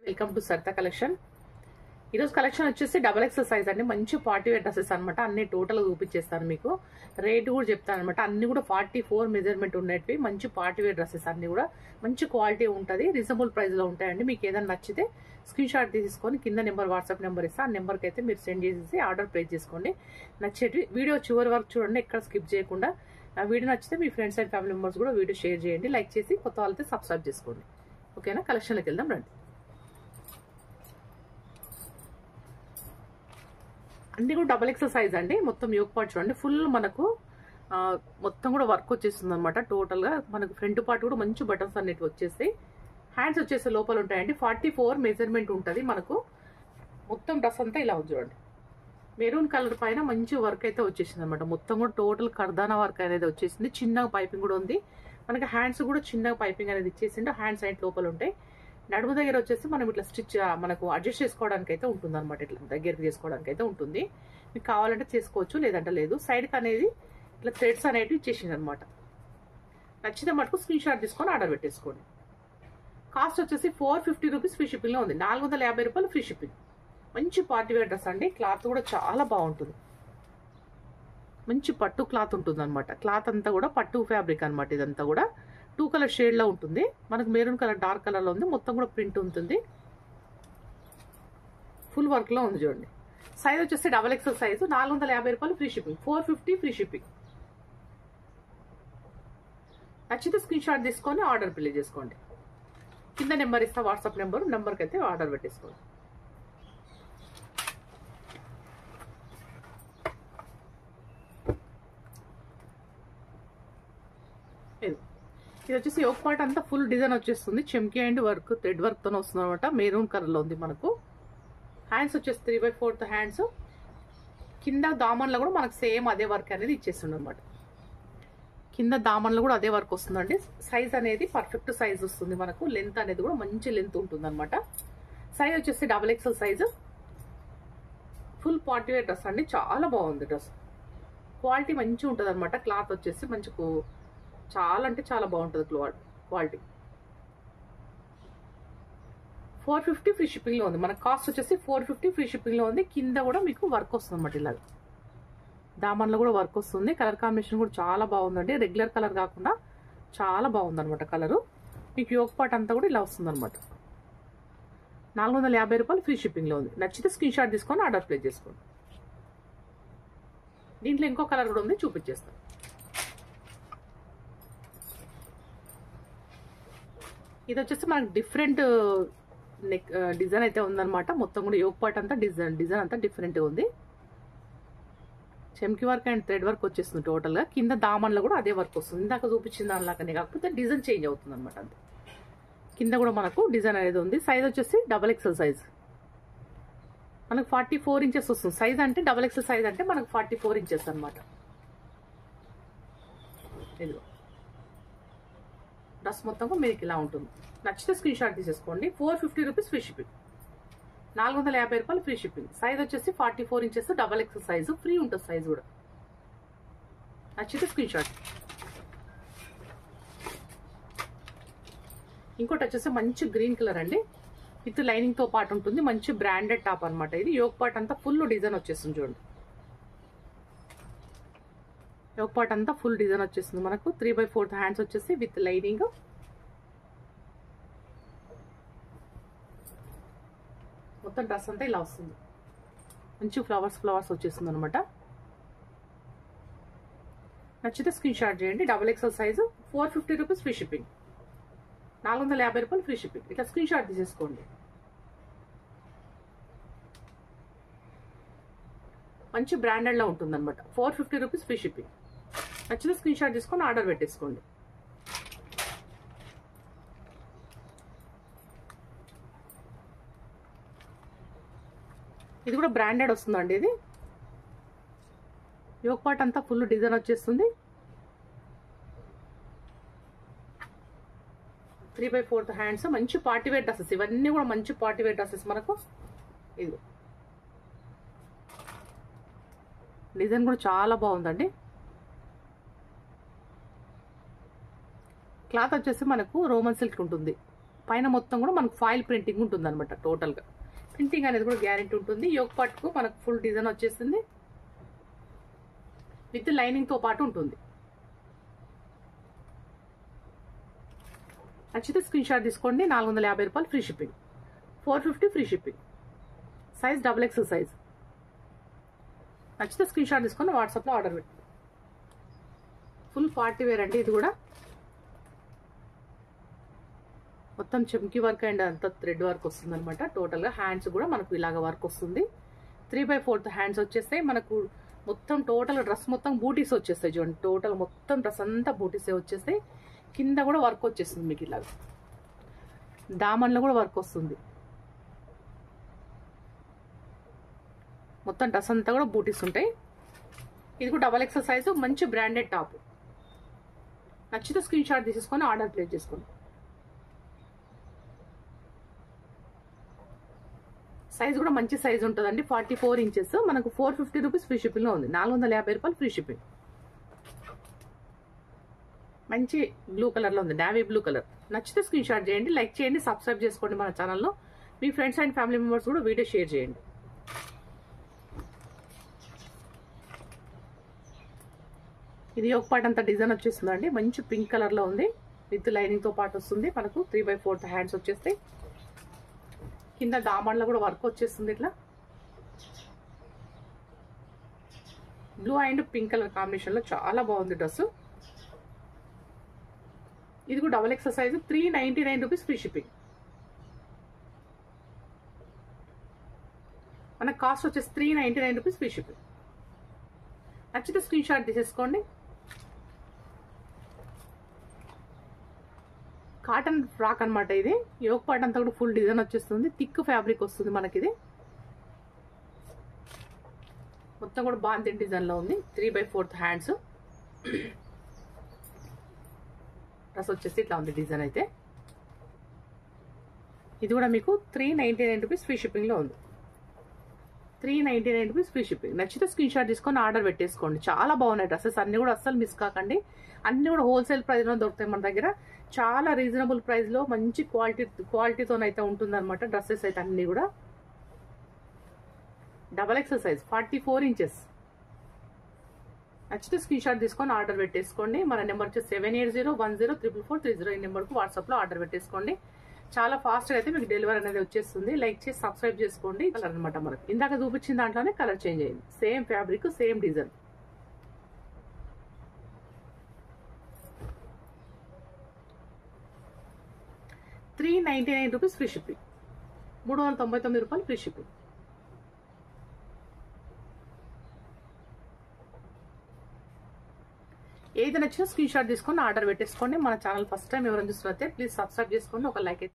Welcome to Saritha collection. ఈరోజు collection వచ్చేసి XXL size అండి. మంచి పార్టీ వేర్ డ్రెస్సెస్ అనమాట. అన్ని టోటల్ చూపించేస్తాను మీకు. రేట్ కూడా చెప్తాను అనమాట. అన్ని కూడా 44 మెజర్మెంట్ ఉన్నట్టు మంచి పార్టీ వేర్ డ్రెస్సెస్ అన్ని కూడా మంచి క్వాలిటీ ఉంటుంది. రీజనబుల్ ప్రైస్ లో ఉంటాయండి. మీకు ఏదైనా నచ్చితే స్క్రీన్ షాట్ తీసుకొని కింద నెంబర్ వాట్సాప్ నెంబర్ ఇస్తా. ఆ నెంబర్కి అయితే మీరు సెండ్ చేసేసి ఆర్డర్ ప్లేస్ చేసుకోండి. నచ్చేటి వీడియో చివరి వరకు చూడండి, ఎక్కడ స్కిప్ చేయకుండా. ఆ వీడియో నచ్చితే మీ ఫ్రెండ్స్ అండ్ ఫ్యామిలీ మెంబర్స్ కూడా వీడియో షేర్ చేయండి, లైక్ చేసి కొత్త వాళ్ళతో సబ్స్క్రైబ్ చేసుకోండి. ఓకేనా? కలెక్షన్లోకి వెళ్దాం రండి. అన్ని కూడా XXL సైజ్ అండి. మొత్తం యోక్ పార్ట్ చూడండి, ఫుల్ మనకు మొత్తం కూడా వర్క్ వచ్చేస్తుంది అనమాట. టోటల్ గా మనకు ఫ్రంట్ పార్ట్ కూడా మంచి బటన్స్ అన్నిటి వచ్చేసి హ్యాండ్స్ వచ్చేసి లోపల ఉంటాయండి. 44 మెజర్మెంట్ ఉంటుంది మనకు. మొత్తం డ్రెస్ అంతా ఇలా ఉంది చూడండి. మెరూన్ కలర్ పైన మంచి వర్క్ అయితే వచ్చేసింది అనమాట. మొత్తం కూడా టోటల్ కర్దానా వర్క్ అనేది వచ్చేసింది. చిన్నగా పైపింగ్ కూడా ఉంది మనకి. హ్యాండ్స్ కూడా చిన్నగా పైపింగ్ అనేది ఇచ్చేసిండు. హ్యాండ్స్ అయితే లోపల ఉంటాయి. నడుము దగ్గర వచ్చేసి మనం ఇట్లా స్టిచ్ మనకు అడ్జస్ట్ చేసుకోవడానికి అయితే ఉంటుంది అనమాట. ఇట్లా దగ్గరికి చేసుకోవడానికి అయితే ఉంటుంది. మీకు కావాలంటే చేసుకోవచ్చు, లేదంటే లేదు. సైడ్కి అనేది ఇట్లా థ్రెడ్స్ అనేవి ఇచ్చేసింది అనమాట. నచ్చితే మటుకు స్క్రీన్ షాట్ తీసుకొని ఆర్డర్ పెట్టేసుకోండి. కాస్ట్ వచ్చేసి 450 రూపీస్ ఫ్రీ షిప్పింగ్ లో ఉంది. 450 రూపాయలు ఫ్రీ షిప్పింగ్. మంచి పార్టీ వేర్ డ్రెస్ అండి. క్లాత్ కూడా చాలా బాగుంటుంది. మంచి పట్టు క్లాత్ ఉంటుంది అనమాట. క్లాత్ అంతా కూడా పట్టు ఫ్యాబ్రిక్ అనమాట. ఇదంతా కూడా 2 కలర్ షేడ్ లో ఉంటుంది. మనకు మెరూన్ కలర్ డార్క్ కలర్ లో ఉంది. మొత్తం కూడా ప్రింట్ ఉంటుంది. ఫుల్ వర్క్ లో ఉంది చూడండి. సైజ్ వచ్చేసి XXL సైజు. 450 రూపాయలు ఫ్రీ షిప్పింగ్. 450 free shipping. నచ్చితే స్క్రీన్ షాట్ తీసుకొని ఆర్డర్ ప్లేస్ చేసుకోండి. కింద నెంబర్ ఇస్తా, వాట్సాప్ నెంబర్కి అయితే ఆర్డర్ పెట్టేసుకోండి. ఇది వచ్చేసి యోక్ పార్ట్ అంతా ఫుల్ డిజైన్ వచ్చేస్తుంది. చెమ్కి అండ్ వర్క్ థ్రెడ్ వర్క్ తో వస్తుంది అనమాట. మెరూన్ కలర్ లో ఉంది మనకు. హ్యాండ్స్ వచ్చేసి 3/4 హ్యాండ్స్. కింద దామన్లో కూడా మనకు సేమ్ అదే వర్క్ అనేది ఇచ్చేస్తుంది అనమాట. కింద దామన్లో కూడా అదే వర్క్ వస్తుందండి. సైజ్ అనేది పర్ఫెక్ట్ సైజ్ వస్తుంది మనకు. లెంత్ అనేది కూడా మంచి లెంత్ ఉంటుంది అనమాట. సైజ్ వచ్చేసి XXL size. Full party wear dress అండి. చాలా బాగుంది డ్రెస్. క్వాలిటీ మంచిగా ఉంటుంది అనమాట. క్లాత్ వచ్చేసి మంచి చాలా అంటే చాలా బాగుంటుంది క్వాలిటీ. 450 ఫ్రీ షిప్పింగ్ లో ఉంది. మన కాస్ట్ వచ్చేసి 450 ఫ్రీ షిప్పింగ్ లో ఉంది. కింద కూడా మీకు వర్క్ వస్తుంది అనమాట. ఇలా దామన్లో కూడా వర్క్ వస్తుంది. కలర్ కాంబినేషన్ కూడా చాలా బాగుందండి. రెగ్యులర్ కలర్ కాకుండా చాలా బాగుంది అనమాట కలరు. మీకు యోక్ పార్ట్ అంతా కూడా ఇలా వస్తుంది అనమాట. 450 రూపాయలు ఫ్రీ షిప్పింగ్ లో ఉంది. నచ్చితే స్క్రీన్ షాట్ తీసుకొని ఆర్డర్ ప్లేస్ చేసుకోండి. దీంట్లో ఇంకో కలర్ కూడా ఉంది, చూపించేస్తాను. ఇది వచ్చేసి మనకి డిఫరెంట్ నెక్ డిజైన్ అయితే ఉందన్నమాట. మొత్తం కూడా యోక్ పార్ట్ అంతా డిజైన్ అంతా డిఫరెంట్ ఉంది. చెమ్కి వర్క్ అండ్ థ్రెడ్ వర్క్ వచ్చేస్తుంది టోటల్ గా. కింద దామన్లో కూడా అదే వర్క్ వస్తుంది. ఇందాక చూపించిన దానిలాగానే, కాకపోతే డిజైన్ చేంజ్ అవుతుంది అనమాట. అంతే. కింద కూడా మనకు డిజైన్ అనేది ఉంది. సైజ్ వచ్చేసి XXL సైజ్. మనకు 44 ఇంచెస్ వస్తుంది. సైజ్ అంటే XXL సైజ్ అంటే మనకు 44 ఇంచెస్ అనమాట. ఇదిగో డ్రెస్ మొత్తం మీకు ఇలా ఉంటుంది. నచ్చితే స్క్రీన్ షాట్ తీసేసుకోండి. 450 రూపీస్ ఫ్రీ షిప్పింగ్. 450 రూపాయలు ఫ్రీ షిప్పింగ్. సైజ్ వచ్చేసి 44 ఇంచెస్ XXL సైజు. ఫ్రీ ఉంటుంది సైజ్ కూడా. నచ్చితే స్క్రీన్ షాట్. ఇంకోటి వచ్చేసి మంచి గ్రీన్ కలర్ అండి. విత్ లైనింగ్ తో పాటు ఉంటుంది. మంచి బ్రాండెడ్ టాప్ అనమాట. ఇది యోక్ పార్ట్ అంతా ఫుల్ డిజైన్ వచ్చేస్తుంది చూడండి. యోక్ పార్ట్ అంతా ఫుల్ డిజైన్ వచ్చేస్తుంది మనకు. 3/4 హ్యాండ్స్ వచ్చేసి విత్ లైనింగ్. మొత్తం డ్రెస్ అంతా ఇలా వస్తుంది. మంచి ఫ్లవర్స్ వచ్చేస్తుంది అనమాట. నచ్చితే స్క్రీన్ షాట్ చేయండి. XXL size. 450 rupees free shipping. 450 రూపాయలు ఫ్రీ షిప్పింగ్. ఇట్లా స్క్రీన్ షాట్ తీసేసుకోండి. మంచి బ్రాండెడ్ లో ఉంటుంది అనమాట. 450 రూపీస్ ఫ్రీ షిప్పింగ్. నచ్చితే స్క్రీన్ షాట్ తీసుకొని ఆర్డర్ పెట్టేసుకోండి. ఇది కూడా బ్రాండెడ్ వస్తుందండి. ఇది యోక్ పార్ట్ అంతా ఫుల్ డిజైన్ వచ్చేస్తుంది. 3/4 హ్యాండ్స్. మంచి పార్టీ వేర్ డ్రెస్సెస్. ఇవన్నీ కూడా మంచి పార్టీ వేర్ డ్రెస్సెస్ మనకు. ఇది డిజైన్ కూడా చాలా బాగుందండి. క్లాత్ వచ్చేసి మనకు రోమన్ సిల్క్ ఉంటుంది. పైన మొత్తం కూడా మనకు ఫాయిల్ ప్రింటింగ్ ఉంటుంది అనమాట. టోటల్గా ప్రింటింగ్ అనేది కూడా గ్యారెంటీ ఉంటుంది. యోక్ పార్ట్కు మనకు ఫుల్ డిజైన్ వచ్చేసింది, విత్ లైనింగ్తో పాటు ఉంటుంది. నచ్చితే స్క్రీన్ షాట్ తీసుకోండి. 450 రూపాయలు free shipping, 450 free shipping. Size XXL size. నచ్చితే స్క్రీన్ షాట్ తీసుకొని వాట్సాప్లో ఆర్డర్ పెట్టి. ఫుల్ పార్టీ వేర్ అండి. ఇది కూడా మొత్తం చెమ్కి వర్క్ అండ్ అంత థ్రెడ్ వర్క్ వస్తుంది అనమాట. టోటల్గా హ్యాండ్స్ కూడా మనకు ఇలాగ వర్క్ వస్తుంది. 3/4 హ్యాండ్స్ వచ్చేస్తాయి మనకు. మొత్తం టోటల్ డ్రెస్ మొత్తం బూటీస్ వచ్చేస్తాయి చూడండి. టోటల్ మొత్తం డ్రెస్ అంతా బూటీసే వచ్చేస్తాయి. కింద కూడా వర్క్ వచ్చేస్తుంది మీకు ఇలాగ. దామన్లో కూడా వర్క్ వస్తుంది. మొత్తం డ్రెస్ అంతా కూడా బూటీస్ ఉంటాయి. ఇది కూడా XXL సైజు, మంచి బ్రాండెడ్ టాప్. నచ్చితే స్క్రీన్ షాట్ తీసేసుకొని ఆర్డర్ ప్లేస్ చేసుకోండి. సైజ్ కూడా మంచి సైజ్ ఉంటుందండి, 44 ఇంచెస్. మనకు 450 రూపీస్ ఫ్రీ షిప్పింగ్లో ఉంది. 450 రూపాయలు ఫ్రీ షిప్పింగ్. మంచి బ్లూ కలర్లో ఉంది, నావీ బ్లూ కలర్. నచ్చితే స్క్రీన్ షాట్ చేయండి, లైక్ చేయండి, సబ్స్క్రైబ్ చేసుకోండి మన ఛానల్లో. మీ ఫ్రెండ్స్ అండ్ ఫ్యామిలీ మెంబర్స్ కూడా వీడియో షేర్ చేయండి. ఇది యోక్ పార్ట్ అంతా డిజైన్ వచ్చేస్తుందండి. మంచి పింక్ కలర్లో ఉంది, విత్ లైనింగ్తో పాటు వస్తుంది. మనకు 3/4 హ్యాండ్స్ వచ్చేస్తాయి. కింద దామన్లో కూడా వర్క్ వచ్చేస్తుంది ఇట్లా. బ్లూ అండ్ పింక్ కలర్ కాంబినేషన్లో చాలా బాగుంది డ్రెస్. ఇది కూడా XXL size, 399 rupees free shipping. మనకు కాస్ట్ వచ్చేసి 399 రూపీస్ ఫ్రీ షిప్పింగ్. నచ్చితే స్క్రీన్ షాట్ తీసేసుకోండి. కాటన్ ఫ్రాక్ అనమాట ఇది. యోక్ పార్ట్ అంతా కూడా ఫుల్ డిజైన్ వచ్చేస్తుంది. థిక్ ఫ్యాబ్రిక్ వస్తుంది మనకి. ఇది మొత్తం కూడా బాంతిన్ డిజైన్లో ఉంది. 3/4 హ్యాండ్స్. డ్రెస్ వచ్చేసి ఇట్లా ఉంది డిజైన్ అయితే. ఇది కూడా మీకు 399 రూపీస్ ఫ్రీ షిప్పింగ్లో ఉంది. 399 రూపీస్ ఫ్రీ షిప్పింగ్. నచ్చితే స్క్రీన్ షాట్ తీసుకొని ఆర్డర్ పెట్టేసుకోండి. చాలా బాగున్నాయి డ్రెస్సెస్ అన్ని కూడా, అస్సలు మిస్ కాకండి. అన్ని కూడా హోల్సేల్ ప్రైస్లో దొరుకుతాయి మన దగ్గర. చాలా రీజనబుల్ ప్రైస్లో మంచి క్వాలిటీతోనైతే ఉంటుందన్నమాట డ్రెస్సెస్ అయితే అన్ని కూడా. XXL size, 44 inches. నచ్చితే స్క్రీన్ షాట్ తీసుకొని ఆర్డర్ పెట్టేసుకోండి. మన నెంబర్ వచ్చి 7801044430. ఈ నెంబర్కు వాట్సాప్లో ఆర్డర్ పెట్టేసుకోండి. చాలా ఫాస్ట్గా అయితే మీకు డెలివరీ అనేది వచ్చేస్తుంది. లైక్ చేసి సబ్స్క్రైబ్ చేసుకోండి. కలర్ అనమాట మనకు ఇందాక చూపించిన దాంట్లోనే కలర్ చేంజ్ అయింది. Same fabric, same design. ₹399 free shipping, 399 రూపాయలు ఫ్రీ షిప్పింగ్. ఏది నచ్చినా స్క్రీన్ షాట్ తీసుకొని ఆర్డర్ పెట్టేసుకోండి. మన ఛానల్ ఫస్ట్ టైం ఎవరైనా చూస్తున్నట్టే ప్లీజ్ సబ్స్క్రైబ్ చేసుకోండి, ఒక లైక్